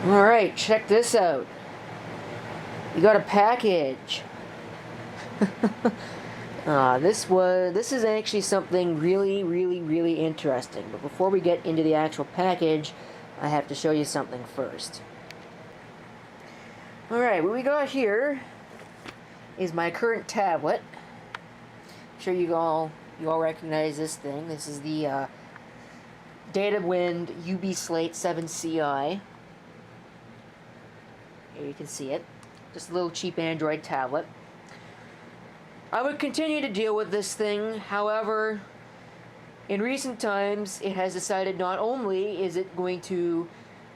Alright, check this out. We got a package. This is actually something really interesting. But before we get into the actual package, I have to show you something first. Alright, what we got here is my current tablet. I'm sure you all recognize this thing. This is the Databreakswind UB Slate 7 CI. Here you can see it. Just a little cheap Android tablet. I would continue to deal with this thing, however, in recent times it has decided not only is it going to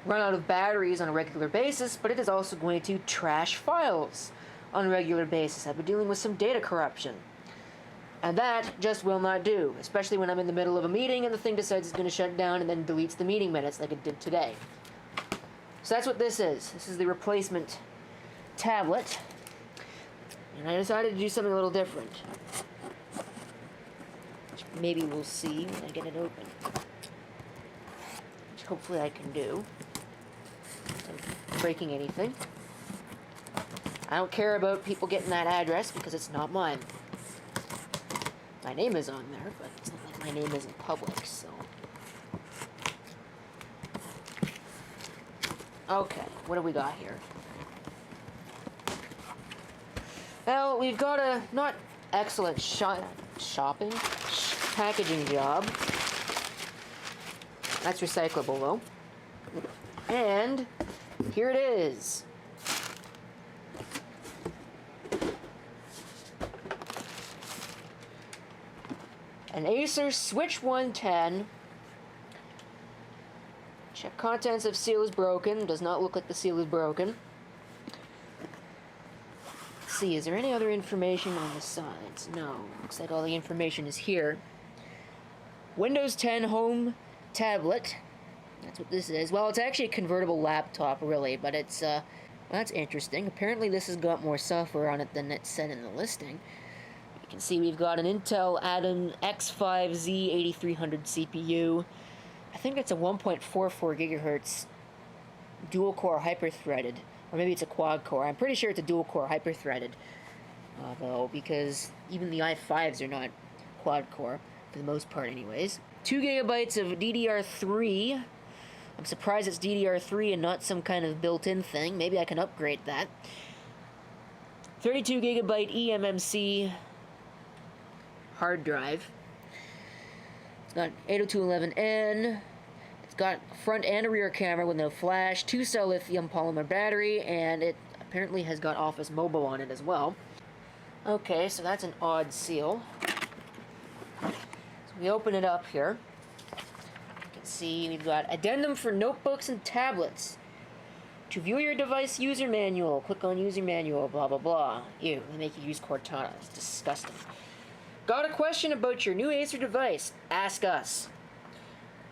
run out of batteries on a regular basis, but it is also going to trash files on a regular basis. I've been dealing with some data corruption. And that just will not do, especially when I'm in the middle of a meeting and the thing decides it's going to shut down and then deletes the meeting minutes like it did today. So that's what this is. This is the replacement tablet. And I decided to do something a little different. Which maybe we'll see when I get it open. Which hopefully I can do. Without breaking anything. I don't care about people getting that address because it's not mine. My name is on there, but it's not like my name isn't public, so. Okay, what do we got here? Well, we've got a not excellent packaging job. That's recyclable, though. And here it is. An Acer Switch 110. Check contents if seal is broken. Does not look like the seal is broken. Let's see, is there any other information on the sides? No. Looks like all the information is here. Windows 10 Home Tablet. That's what this is. Well, it's actually a convertible laptop, really, but it's, well, that's interesting. Apparently this has got more software on it than it said in the listing. You can see we've got an Intel Atom X5Z 8300 CPU. I think it's a 1.44 gigahertz dual-core hyper-threaded, or maybe it's a quad-core. I'm pretty sure it's a dual-core hyper-threaded, though, because even the i5s are not quad-core, for the most part anyways. 2 gigabytes of DDR3. I'm surprised it's DDR3 and not some kind of built-in thing. Maybe I can upgrade that. 32 gigabyte eMMC hard drive. It's got 802.11n. It's got a front and a rear camera with no flash, 2-cell lithium polymer battery, and it apparently has got Office Mobile on it as well. Okay, so that's an odd seal. So we open it up here. You can see we've got addendum for notebooks and tablets. To view your device user manual, click on user manual, blah blah blah. Ew, they make you use Cortana. It's disgusting. Got a question about your new Acer device? Ask us.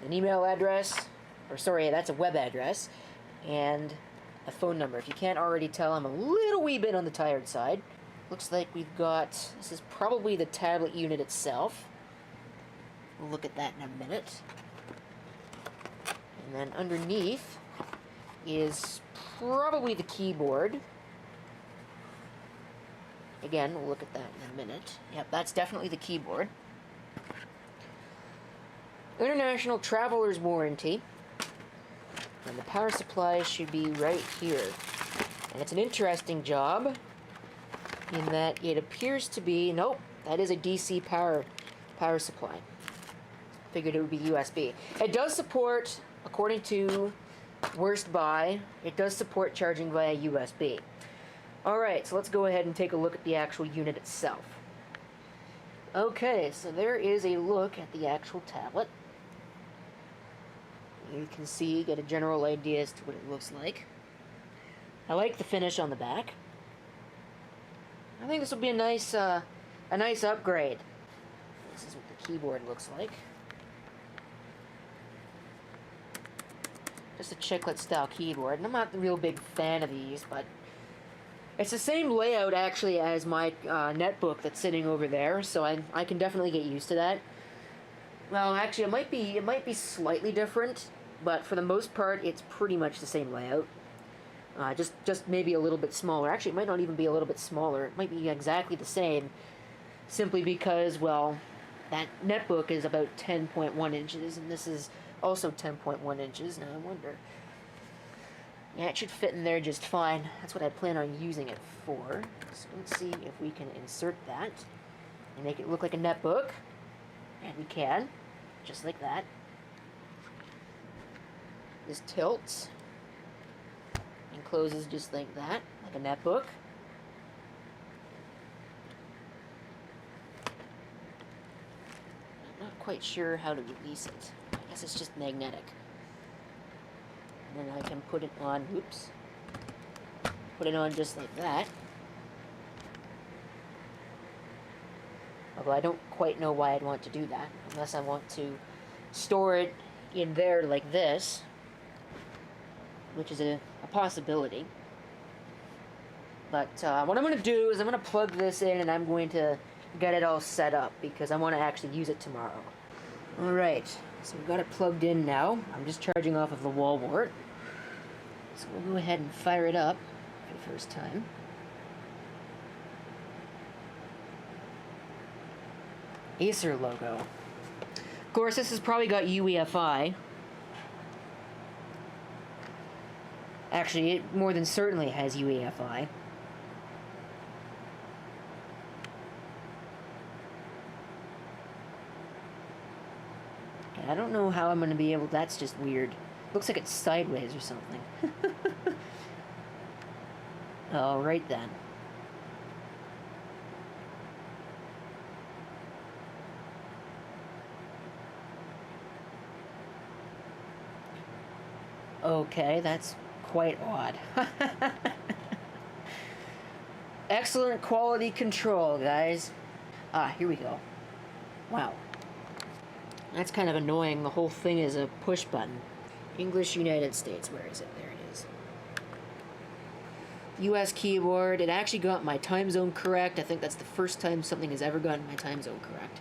An email address, or sorry, that's a web address, and a phone number. If you can't already tell, I'm a little wee bit on the tired side. Looks like we've got, this is probably the tablet unit itself. We'll look at that in a minute. And then underneath is probably the keyboard. Again, we'll look at that in a minute. Yep, that's definitely the keyboard. International Traveler's Warranty. And the power supply should be right here. And it's an interesting job in that it appears to be, nope, that is a DC power supply. Figured it would be USB. It does support, according to Worst Buy, it does support charging via USB. Alright, so let's go ahead and take a look at the actual unit itself. Okay, so there is a look at the actual tablet. You can see, get a general idea as to what it looks like. I like the finish on the back. I think this will be a nice upgrade. This is what the keyboard looks like. Just a chiclet style keyboard, and I'm not a real big fan of these, but it's the same layout actually as my netbook that's sitting over there, so I can definitely get used to that. Well, actually, it might be slightly different, but for the most part, it's pretty much the same layout. Just maybe a little bit smaller. Actually, it might not even be a little bit smaller. It might be exactly the same, simply because, well, that netbook is about 10.1 inches, and this is also 10.1 inches. Now I wonder. Yeah, it should fit in there just fine. That's what I plan on using it for. So let's see if we can insert that and make it look like a netbook. And we can, just like that. This tilts and closes just like that, like a netbook. I'm not quite sure how to release it. I guess it's just magnetic. And then I can put it on, oops, put it on just like that. Although I don't quite know why I'd want to do that, unless I want to store it in there like this, which is a possibility. But what I'm going to do is I'm going to plug this in and I'm going to get it all set up because I want to actually use it tomorrow. Alright, so we've got it plugged in now. I'm just charging off of the wall wart. So we'll go ahead and fire it up for the first time. Acer logo. Of course, this has probably got UEFI. Actually, it more than certainly has UEFI. I don't know how I'm going to be able... That's just weird. Looks like it's sideways or something. Alright then. Okay, that's quite odd. Excellent quality control, guys. Ah, here we go. Wow. That's kind of annoying. The whole thing is a push button. English, United States. Where is it? There it is. US keyboard. It actually got my time zone correct. I think that's the first time something has ever gotten my time zone correct.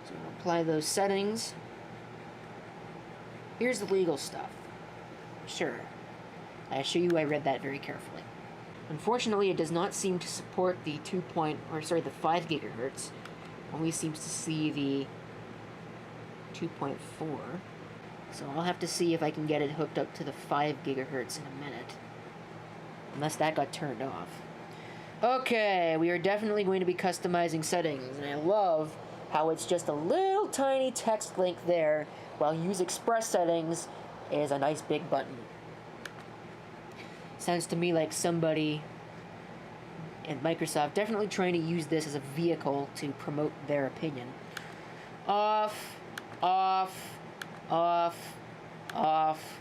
So I'll apply those settings. Here's the legal stuff. Sure. I assure you I read that very carefully. Unfortunately, it does not seem to support the 5 gigahertz. Only seems to see the 2.4. So I'll have to see if I can get it hooked up to the 5 gigahertz in a minute. Unless that got turned off. Okay, we are definitely going to be customizing settings, and I love how it's just a little tiny text link there, while Use Express Settings is a nice big button. Sounds to me like somebody in Microsoft definitely trying to use this as a vehicle to promote their opinion. Off, off, off, off.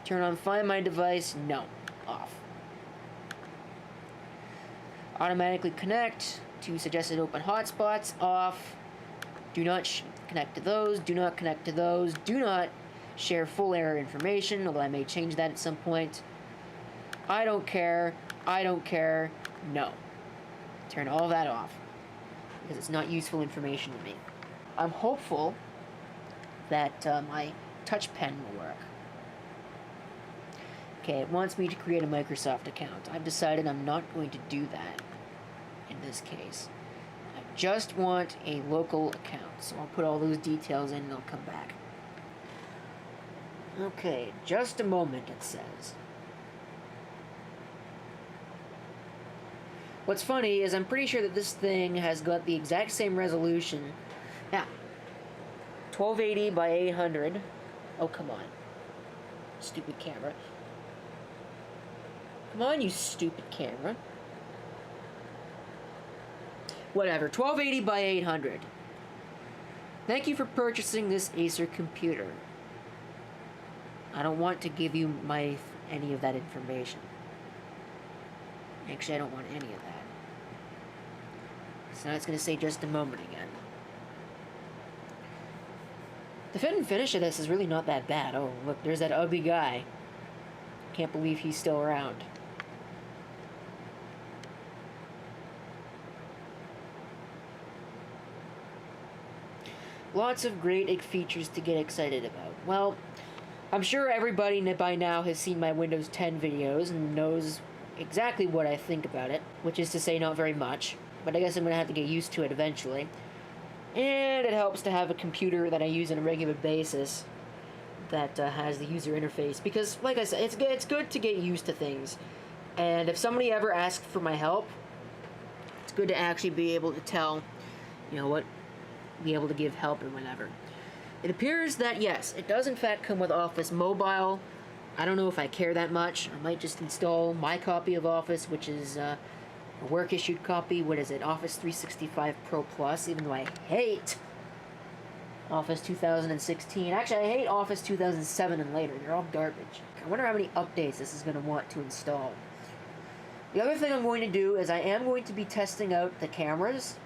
Turn on Find My Device, no, off. Automatically connect to suggested open hotspots, off. Do not connect to those, do not connect to those, do not share full error information, although I may change that at some point. I don't care, no. Turn all that off, because it's not useful information to me. I'm hopeful that my touch pen will work. Okay, it wants me to create a Microsoft account. I've decided I'm not going to do that in this case. I just want a local account, so I'll put all those details in and I'll come back. Okay, just a moment, it says. What's funny is I'm pretty sure that this thing has got the exact same resolution. Now, 1280 by 800. Oh, come on. Stupid camera. Come on, you stupid camera. Whatever, 1280 by 800. Thank you for purchasing this Acer computer. I don't want to give you any of that information. Actually, I don't want any of that. So now it's going to say just a moment again. The fit and finish of this is really not that bad. Oh, look, there's that ugly guy. Can't believe he's still around. Lots of great features to get excited about. Well, I'm sure everybody by now has seen my Windows 10 videos and knows exactly what I think about it, which is to say not very much, but I guess I'm going to have to get used to it eventually. And it helps to have a computer that I use on a regular basis that has the user interface, because, like I said, it's good to get used to things. And if somebody ever asks for my help, it's good to actually be able to tell, you know what, be able to give help or whatever. It appears that, yes, it does in fact come with Office Mobile. I don't know if I care that much. I might just install my copy of Office, which is a work-issued copy. What is it? Office 365 Pro Plus, even though I hate Office 2016. Actually, I hate Office 2007 and later. They're all garbage. I wonder how many updates this is going to want to install. The other thing I'm going to do is I am going to be testing out the cameras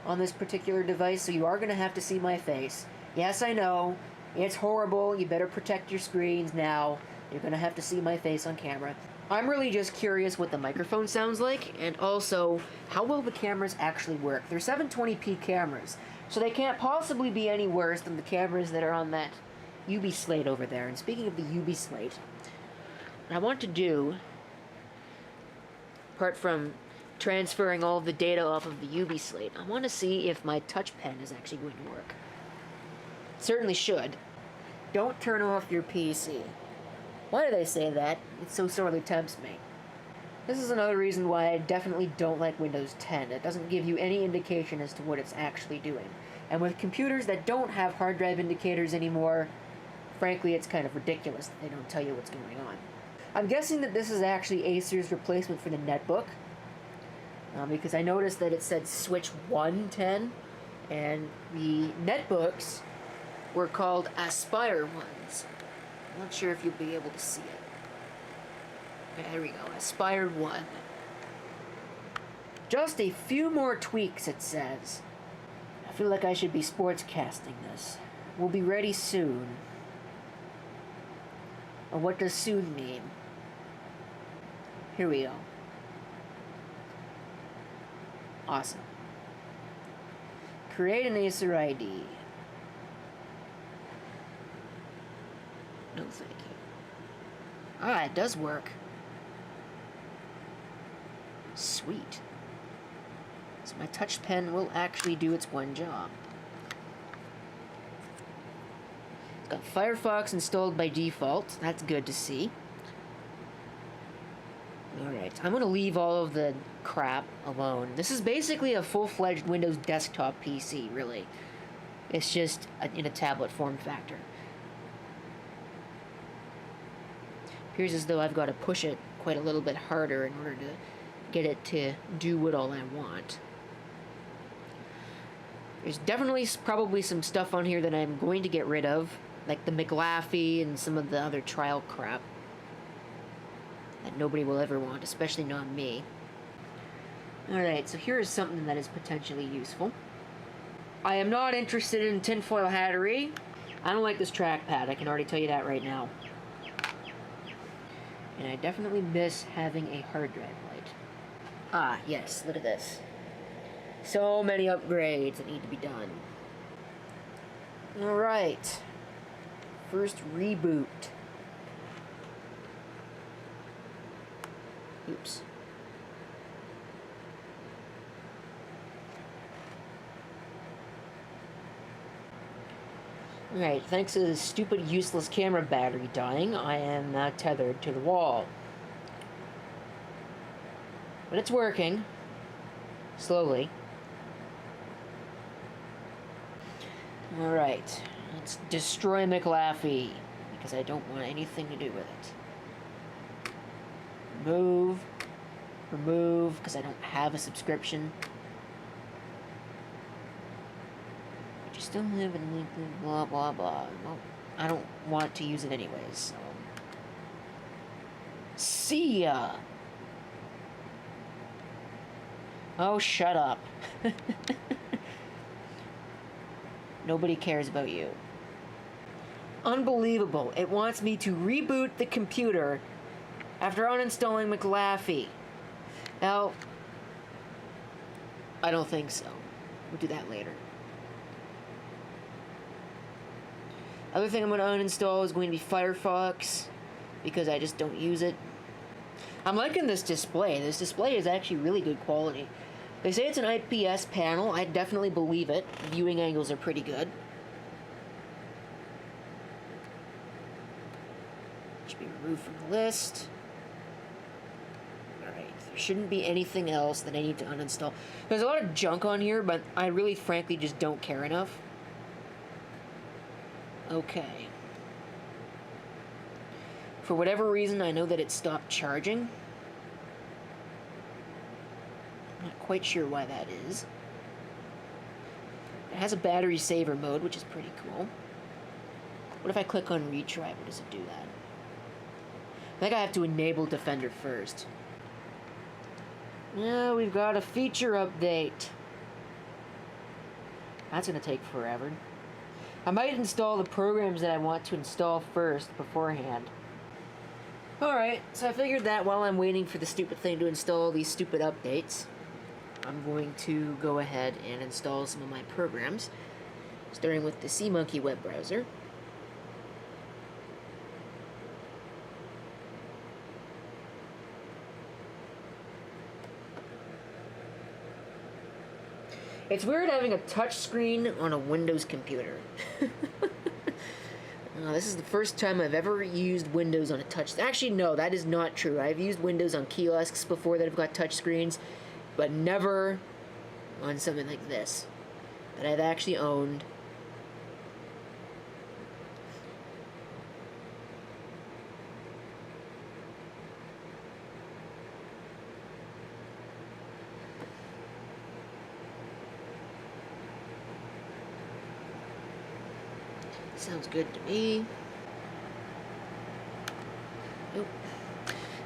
on this particular device, so you are going to have to see my face. Yes, I know. It's horrible. You better protect your screens now. You're going to have to see my face on camera. I'm really just curious what the microphone sounds like, and also how well the cameras actually work. They're 720p cameras, so they can't possibly be any worse than the cameras that are on that UB slate over there. And speaking of the UB slate, what I want to do, apart from transferring all of the data off of the UB slate, I want to see if my touch pen is actually going to work. It certainly should. Don't turn off your PC. Why do they say that? It so sorely tempts me. This is another reason why I definitely don't like Windows 10. It doesn't give you any indication as to what it's actually doing. And with computers that don't have hard drive indicators anymore, frankly, it's kind of ridiculous that they don't tell you what's going on. I'm guessing that this is actually Acer's replacement for the netbook, because I noticed that it said Switch 110, and the netbooks were called Aspire ones. I'm not sure if you'll be able to see it. Okay, there we go, Aspire 1. Just a few more tweaks, it says. I feel like I should be sportscasting this. We'll be ready soon. Or what does soon mean? Here we go. Awesome. Create an Acer ID. No, thank you. Ah, it does work. Sweet. So my touch pen will actually do its one job. It's got Firefox installed by default. That's good to see. Alright, I'm going to leave all of the crap alone. This is basically a full-fledged Windows desktop PC, really. It's just in a tablet form factor. Appears as though I've got to push it quite a little bit harder in order to get it to do what all I want. There's definitely probably some stuff on here that I'm going to get rid of, like the McLaughlin and some of the other trial crap that nobody will ever want, especially not me. Alright, so here is something that is potentially useful. I am not interested in tinfoil hattery. I don't like this trackpad, I can already tell you that right now. And I definitely miss having a hard drive light. Ah, yes, look at this. So many upgrades that need to be done. Alright. First reboot. Oops. Alright, thanks to the stupid useless camera battery dying, I am now tethered to the wall. But it's working. Slowly. Alright, let's destroy McLaughlin, because I don't want anything to do with it. Remove, because I don't have a subscription. But you still live in blah blah blah. Well, I don't want to use it anyways, so. See ya! Oh, shut up. Nobody cares about you. Unbelievable. It wants me to reboot the computer after uninstalling McLaughlin. Now, I don't think so. We'll do that later. Other thing I'm going to uninstall is going to be Firefox, because I just don't use it. I'm liking this display. This display is actually really good quality. They say it's an IPS panel. I definitely believe it. Viewing angles are pretty good. Should be removed from the list. Alright, there shouldn't be anything else that I need to uninstall. There's a lot of junk on here, but I really frankly just don't care enough. Okay. For whatever reason, I know that it stopped charging. I'm not quite sure why that is. It has a battery saver mode, which is pretty cool. What if I click on retry? What does it do that? I think I have to enable Defender first. Yeah, we've got a feature update. That's going to take forever. I might install the programs that I want to install first beforehand. Alright, so I figured that while I'm waiting for the stupid thing to install these stupid updates, I'm going to go ahead and install some of my programs, starting with the SeaMonkey web browser. It's weird having a touch screen on a Windows computer. This is the first time I've ever used Windows on a touch. Actually, no, that is not true. I've used Windows on kiosks before that have got touch screens, but never on something like this that I've actually owned. Sounds good to me. Nope.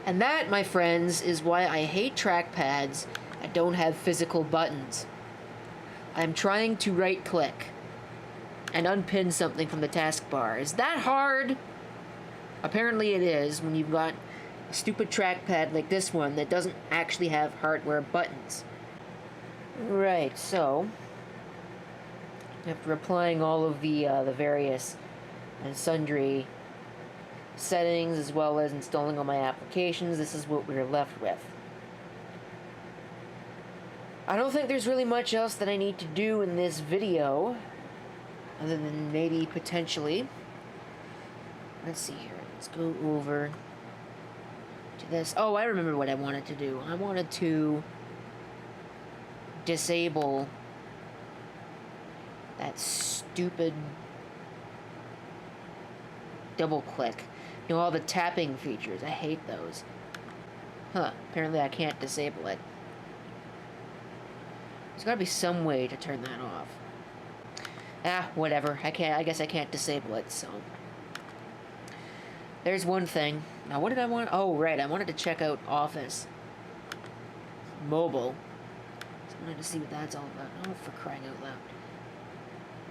And that, my friends, is why I hate trackpads that don't have physical buttons. I'm trying to right-click and unpin something from the taskbar. Is that hard? Apparently it is when you've got a stupid trackpad like this one that doesn't actually have hardware buttons. Right, so after applying all of the various and sundry settings, as well as installing all my applications, this is what we're left with. I don't think there's really much else that I need to do in this video, other than maybe potentially. Let's see here. Let's go over to this. Oh, I remember what I wanted to do. I wanted to disable that stupid double click. You know, all the tapping features. I hate those. Huh. Apparently I can't disable it. There's gotta be some way to turn that off. Ah, whatever. I guess I can't disable it, so. There's one thing. Now, what did I want? Oh, right. I wanted to check out Office Mobile. So I wanted to see what that's all about. Oh, for crying out loud.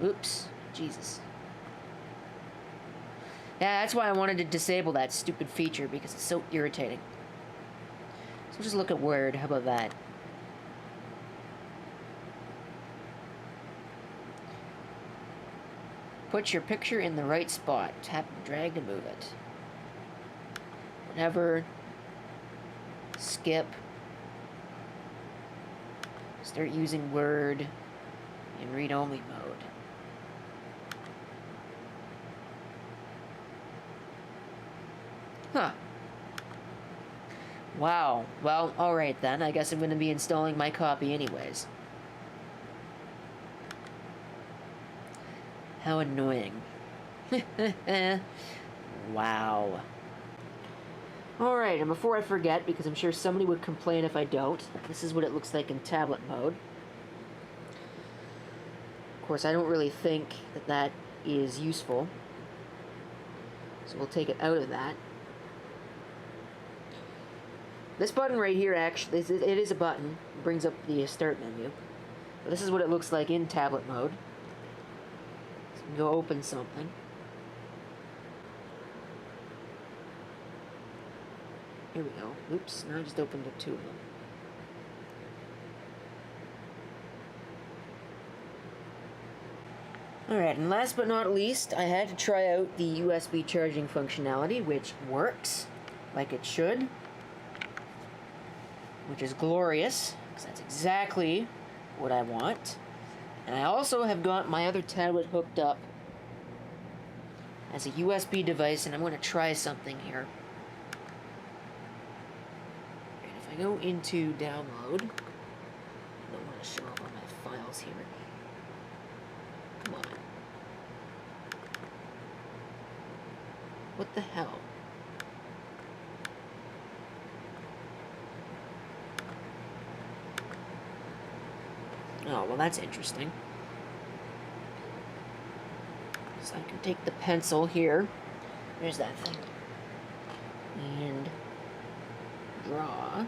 Oops. Jesus. Yeah, that's why I wanted to disable that stupid feature, because it's so irritating. So just look at Word. How about that? Put your picture in the right spot. Tap and drag to move it. Whenever. Skip. Start using Word in read-only mode. Huh. Wow. Well, alright then. I guess I'm going to be installing my copy anyways. How annoying. Wow. Alright, and before I forget, because I'm sure somebody would complain if I don't, this is what it looks like in tablet mode. Of course, I don't really think that that is useful. So we'll take it out of that. This button right here, actually, it is a button. It brings up the start menu. But this is what it looks like in tablet mode. So we can go open something. Here we go. Oops, now I just opened up two of them. Alright, and last but not least, I had to try out the USB charging functionality, which works like it should, which is glorious, because that's exactly what I want. And I also have got my other tablet hooked up as a USB device, and I'm going to try something here. And if I go into download, I don't want to show up all my files here. Come on. What the hell? Oh, well, that's interesting. So I can take the pencil here. There's that thing. And draw.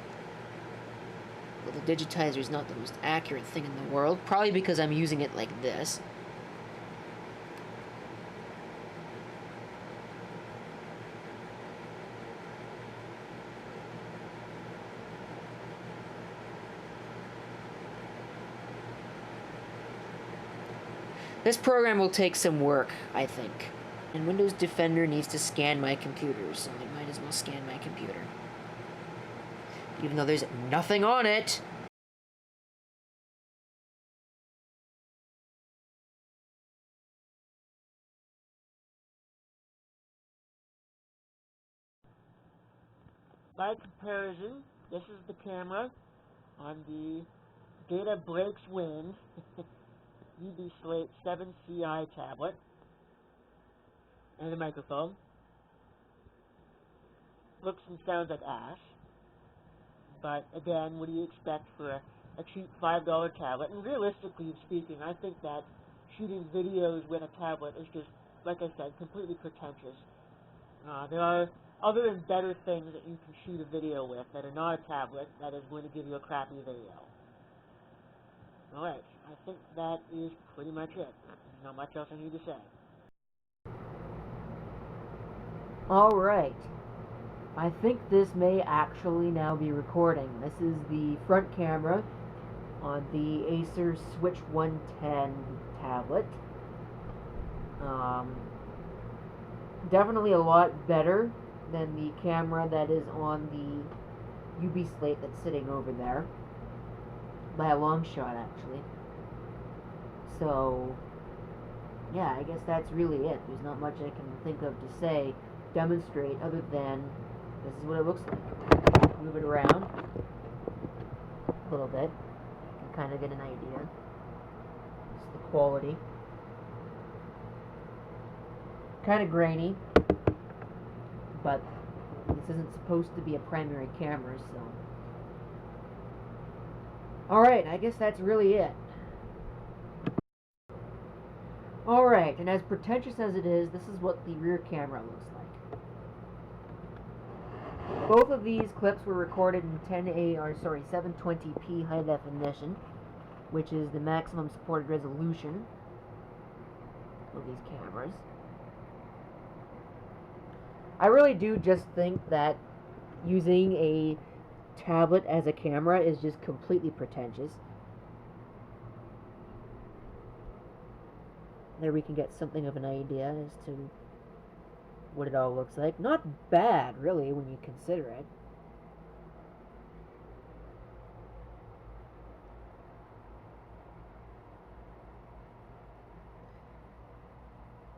Well, the digitizer is not the most accurate thing in the world, probably because I'm using it like this. This program will take some work, I think. And Windows Defender needs to scan my computer, so I might as well scan my computer. Even though there's nothing on it. By comparison, this is the camera on the Databreakswind UB Slate 7CI tablet, and the microphone. Looks and sounds like ass, but again, what do you expect for a cheap $5 tablet? And realistically speaking, I think that shooting videos with a tablet is just, like I said, completely pretentious. There are other and better things that you can shoot a video with that are not a tablet that is going to give you a crappy video. Alright, I think that is pretty much it. There's not much else I need to say. Alright. I think this may actually now be recording. This is the front camera on the Acer Switch 110 tablet. Definitely a lot better than the camera that is on the UB Slate that's sitting over there. By a long shot, actually. So, yeah, I guess that's really it. There's not much I can think of to say, demonstrate, other than this is what it looks like. Move it around a little bit. You can kind of get an idea. It's the quality. Kind of grainy, but this isn't supposed to be a primary camera, so. Alright, I guess that's really it. Alright, and as pretentious as it is, this is what the rear camera looks like. Both of these clips were recorded in 720p high definition, which is the maximum supported resolution of these cameras. I really do just think that using a tablet as a camera is just completely pretentious. There we can get something of an idea as to what it all looks like. Not bad, really, when you consider it.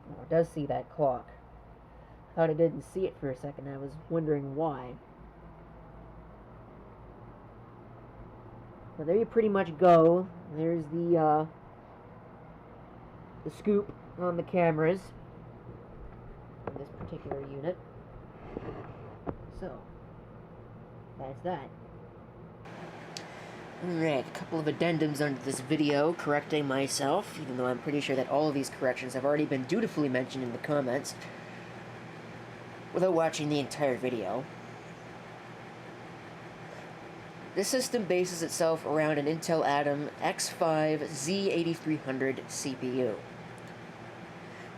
Oh, it does see that clock. I thought I didn't see it for a second. I was wondering why. But there you pretty much go. There's the scoop on the cameras in this particular unit. So, that's that. Alright, a couple of addendums under this video, correcting myself, even though I'm pretty sure that all of these corrections have already been dutifully mentioned in the comments, without watching the entire video. This system bases itself around an Intel Atom X5 Z8300 CPU.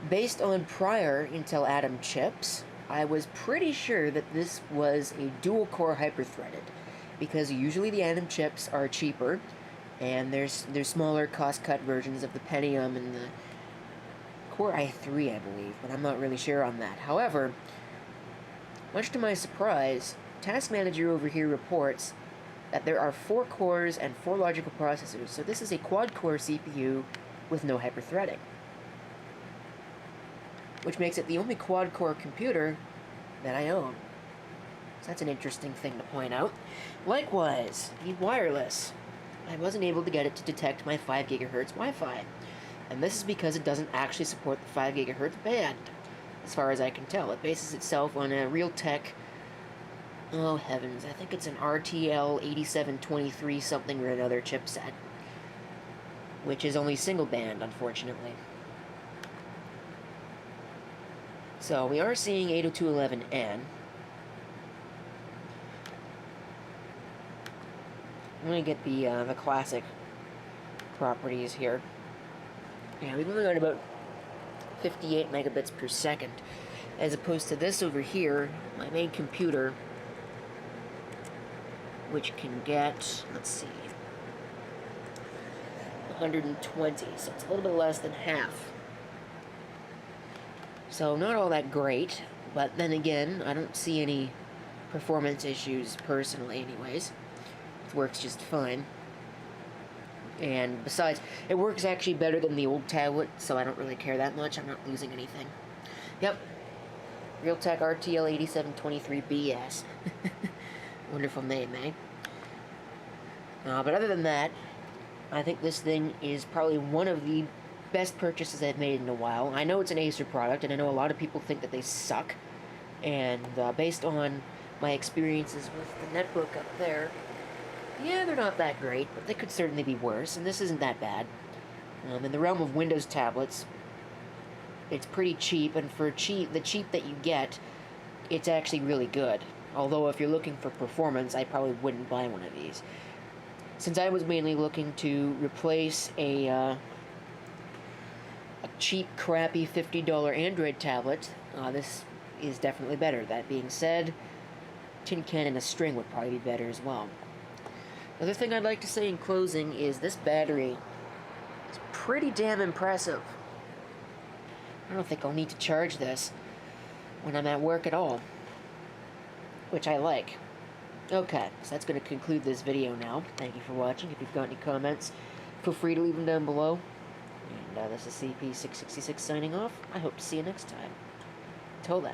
Based on prior Intel Atom chips, I was pretty sure that this was a dual-core hyper-threaded, because usually the Atom chips are cheaper, and there's smaller cost-cut versions of the Pentium and the Core i3, I believe, but I'm not really sure on that. However, much to my surprise, Task Manager over here reports that there are 4 cores and 4 logical processors, so this is a quad-core CPU with no hyperthreading, which makes it the only quad-core computer that I own. So that's an interesting thing to point out. Likewise, the wireless. I wasn't able to get it to detect my 5 GHz Wi-Fi, and this is because it doesn't actually support the 5 GHz band, as far as I can tell. It bases itself on a Realtek, oh heavens, I think it's an RTL 8723 something or another chipset, which is only single band, unfortunately. So we are seeing 802.11n. I'm going to get the classic properties here. Yeah, we've only got about 58 megabits per second, as opposed to this over here, my main computer, which can get, let's see, 120, so it's a little bit less than half. So not all that great, but then again, I don't see any performance issues personally anyways. It works just fine. And besides, it works actually better than the old tablet, so I don't really care that much. I'm not losing anything. Yep. Realtek RTL 8723BS. Wonderful name, eh? But other than that, I think this thing is probably one of the best purchases I've made in a while. I know it's an Acer product, and I know a lot of people think that they suck. And based on my experiences with the netbook up there, yeah, they're not that great, but they could certainly be worse, and this isn't that bad. In the realm of Windows tablets, it's pretty cheap, and for the cheap that you get, it's actually really good. Although if you're looking for performance, I probably wouldn't buy one of these. Since I was mainly looking to replace a cheap, crappy $50 Android tablet, this is definitely better. That being said, tin can and a string would probably be better as well. Another thing I'd like to say in closing is this battery is pretty damn impressive. I don't think I'll need to charge this when I'm at work at all, which I like. Okay, so that's going to conclude this video now. Thank you for watching. If you've got any comments, feel free to leave them down below. And this is CP666 signing off. I hope to see you next time. Till then.